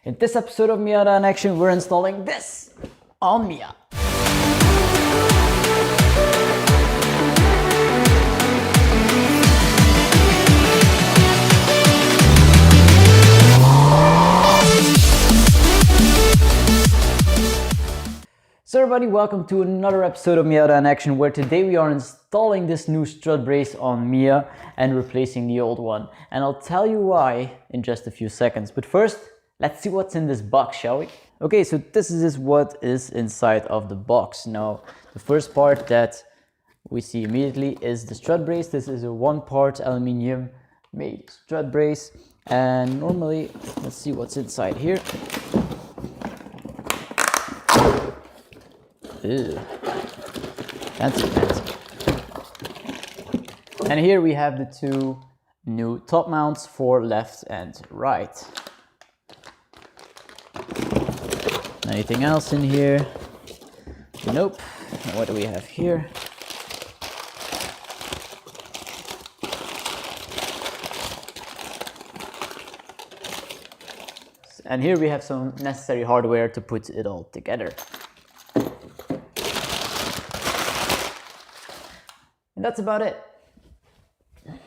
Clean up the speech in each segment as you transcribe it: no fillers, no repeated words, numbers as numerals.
In this episode of Miata In Action, we're installing this on Mia. So everybody, welcome to another episode of Miata In Action, where today we are installing this new strut brace on Mia and replacing the old one. And I'll tell you why in just a few seconds. But first, let's see what's in this box, shall we? Okay, so this is what is inside of the box. Now, the first part that we see immediately is the strut brace. This is a one-part aluminium made strut brace. And normally, let's see what's inside here. Ew. Fancy. And here we have the two new top mounts for left and right. Anything else in here? Nope. What do we have here? And here we have some necessary hardware to put it all together. And that's about it.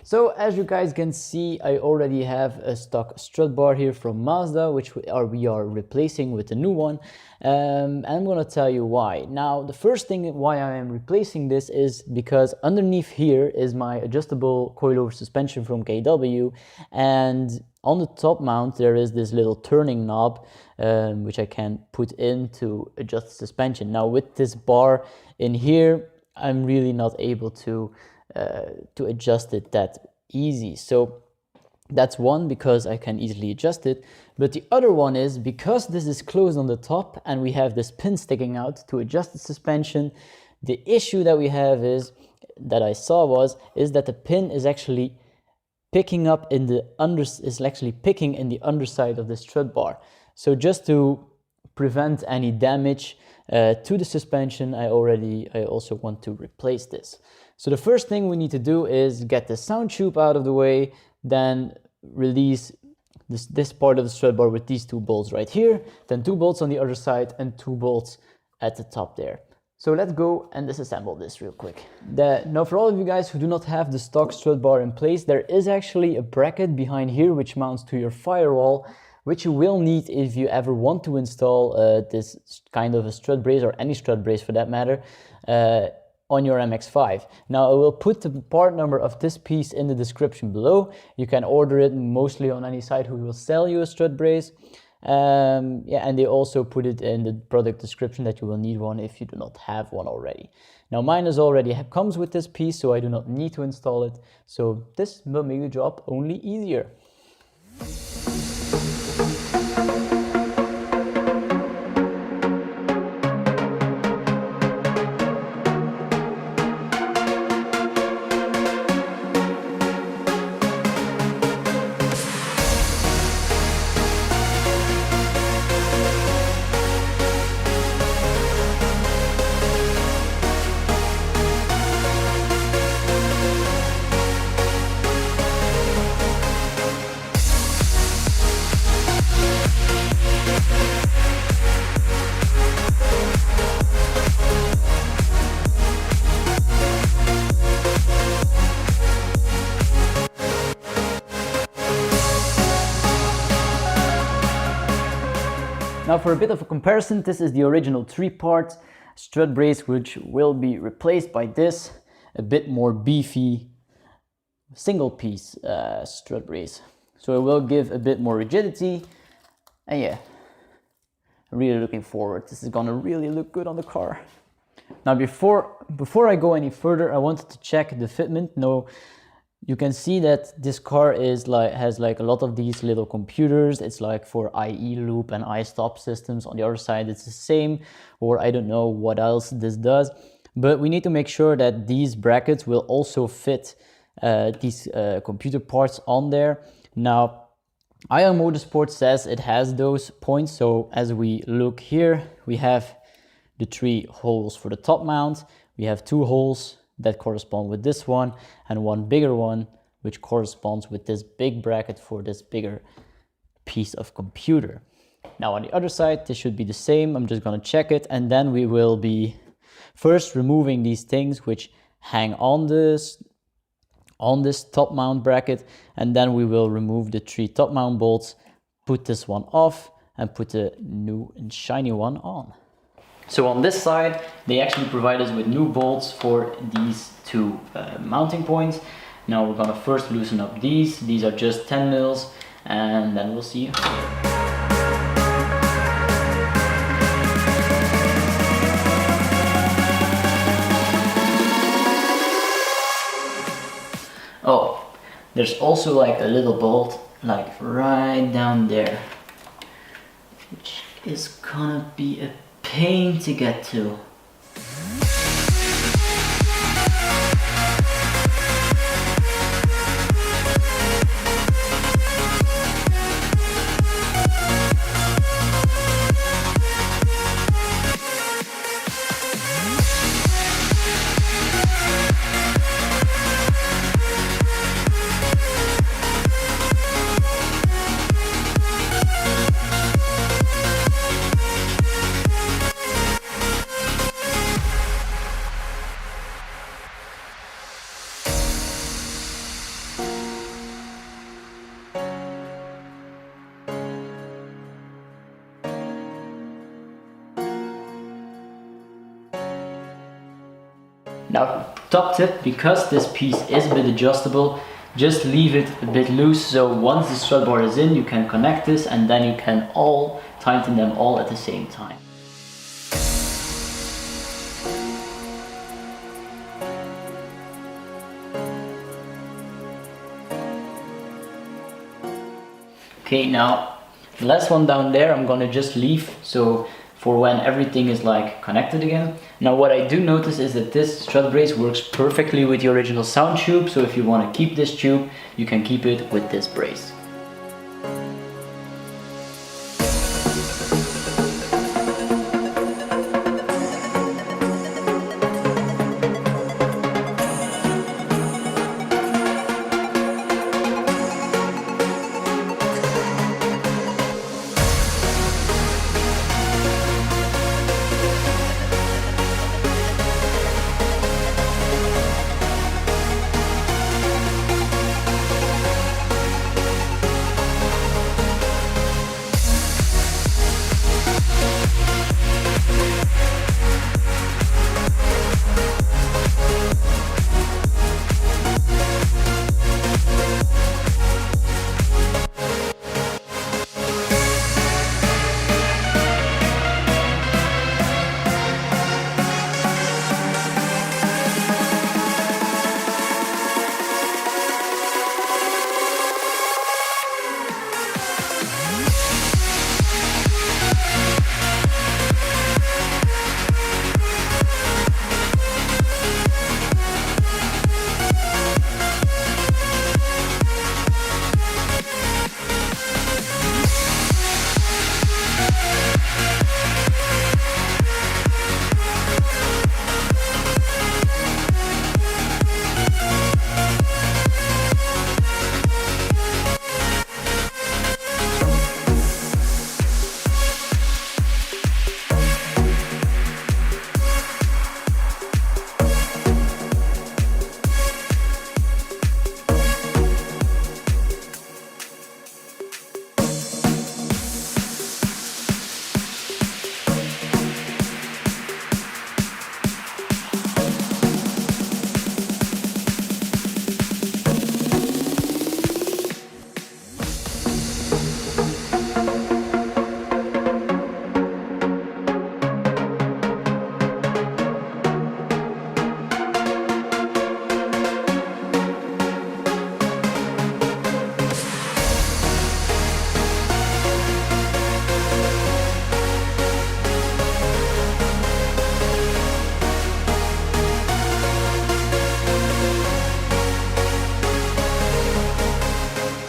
So as you guys can see, I already have a stock strut bar here from Mazda, which we are replacing with a new one. And I'm gonna tell you why. Now, the first thing why I am replacing this is because underneath here is my adjustable coilover suspension from KW. And on the top mount, there is this little turning knob, which I can put in to adjust the suspension. Now with this bar in here, I'm really not able to adjust it that easy. So that's one, because I can easily adjust it. But the other one is because this is closed on the top and we have this pin sticking out to adjust the suspension. The issue that we have is that I saw is that the pin is actually picking up in the picking in the underside of the strut bar. So just to prevent any damage to the suspension, I also want to replace this. So the first thing we need to do is get the sound tube out of the way, then release this part of the strut bar with these two bolts right here, then two bolts on the other side and two bolts at the top there. So let's go and disassemble this real quick. Now for all of you guys who do not have the stock strut bar in place, there is actually a bracket behind here which mounts to your Firewall, which you will need if you ever want to install this kind of a strut brace, or any strut brace for that matter, on your MX5. Now I will put the part number of this piece in the description below. You can order it mostly on any site who will sell you a strut brace. And they also put it in the product description that you will need one if you do not have one already. Now mine comes with this piece, so I do not need to install it. So this will make the job only easier. Now for a bit of a comparison, this is the original 3-part strut brace, which will be replaced by this a bit more beefy single piece strut brace. So it will give a bit more rigidity, and yeah, I'm really looking forward. This is gonna really look good on the car. Now before I go any further, I wanted to check the fitment. Now you can see that this car has a lot of these little computers. It's like for IE loop and iStop systems. On the other side it's the same, or I don't know what else this does. But we need to make sure that these brackets will also fit these computer parts on there. Now IL Motorsport says it has those points. So as we look here, we have the 3 holes for the top mount. We have 2 holes that correspond with this one, and one bigger one which corresponds with this big bracket for this bigger piece of computer. Now on the other side, this should be the same. I'm just gonna check it, and then we will be first removing these things which hang on this top mount bracket, and then we will remove the 3 top mount bolts, put this one off, and put the new and shiny one on. So on this side, they actually provide us with new bolts for these 2 mounting points. Now we're gonna first loosen up these. These are just 10 mils, and then we'll see. Oh, there's also like a little bolt like right down there, which is gonna be a pain to get to. Now, top tip, because this piece is a bit adjustable, just leave it a bit loose, so once the strut bar is in, you can connect this, and then you can all tighten them all at the same time. Okay, now the last one down there I'm gonna just leave, so for when everything is like connected again. Now what I do notice is that this strut brace works perfectly with the original sound tube, so if you want to keep this tube, you can keep it with this brace.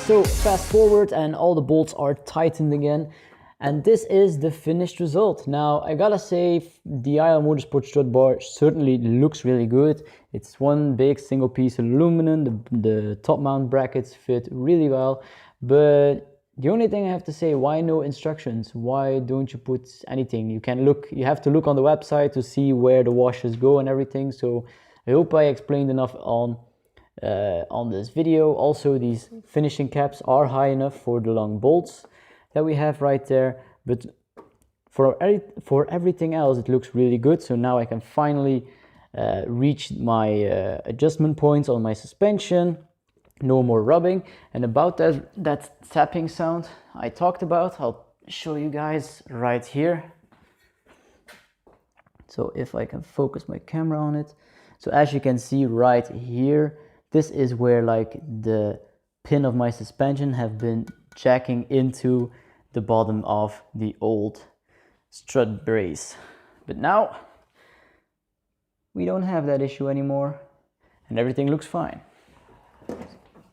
So fast forward and all the bolts are tightened again, and this is the finished result. Now I gotta say, the IL Motorsport strut bar certainly looks really good. It's one big single piece of aluminum, the top mount brackets fit really well, but The only thing I have to say, why no instructions? Why don't you put anything? You have to look on the website to see where the washers go and everything. So I hope I explained enough on this video. Also, these finishing caps are high enough for the long bolts that we have right there, but for everything else it looks really good. So now I can finally reach my adjustment points on my suspension. No more rubbing. And about that tapping sound I talked about, I'll show you guys right here. So if I can focus my camera on it. So as you can see right here, this is where like the pin of my suspension have been jacking into the bottom of the old strut brace. But now we don't have that issue anymore and everything looks fine.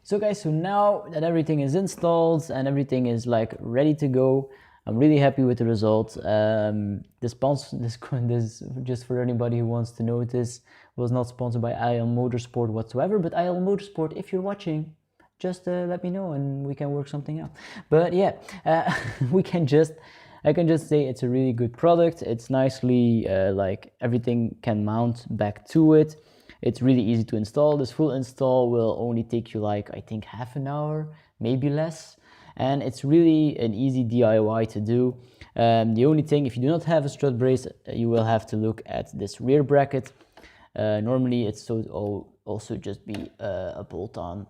So guys, so now that everything is installed and everything is like ready to go, I'm really happy with the results. This just for anybody who wants to know, this was not sponsored by IL Motorsport whatsoever, but IL Motorsport, if you're watching, just let me know and we can work something out. But yeah, I can just say it's a really good product. It's nicely like everything can mount back to it. It's really easy to install. This full install will only take you like, I think, half an hour, maybe less. And it's really an easy DIY to do. The only thing, if you do not have a strut brace, you will have to look at this rear bracket. Normally it's also just be a bolt-on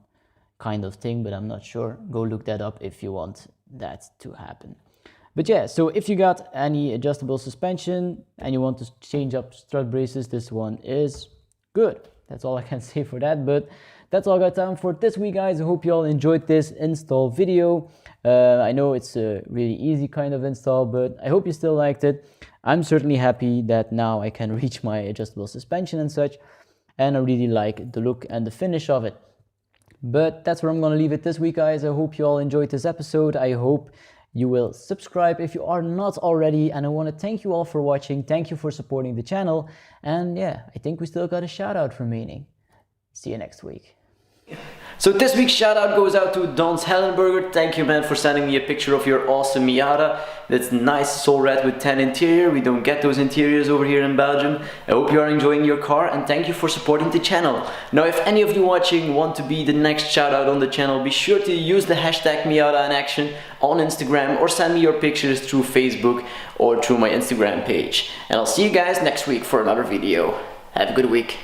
kind of thing, but I'm not sure. Go look that up if you want that to happen. But yeah, so if you got any adjustable suspension and you want to change up strut braces, this one is good. That's all I can say for that, but that's all I got time for this week, guys. I hope you all enjoyed this install video. I know it's a really easy kind of install, but I hope you still liked it. I'm certainly happy that now I can reach my adjustable suspension and such, and I really like the look and the finish of it. But that's where I'm gonna leave it this week, guys. I hope you all enjoyed this episode. I hope you will subscribe if you are not already, and I want to thank you all for watching. Thank you for supporting the channel, and yeah, I think we still got a shout out remaining. See you next week. So this week's shout out goes out to Don's Hellenberger. Thank you, man, for sending me a picture of your awesome Miata. That's nice soul red with tan interior. We don't get those interiors over here in Belgium. I hope you are enjoying your car, and thank you for supporting the channel. Now, if any of you watching want to be the next shout out on the channel, be sure to use the hashtag Miata In Action on Instagram, or send me your pictures through Facebook or through my Instagram page. And I'll see you guys next week for another video. Have a good week.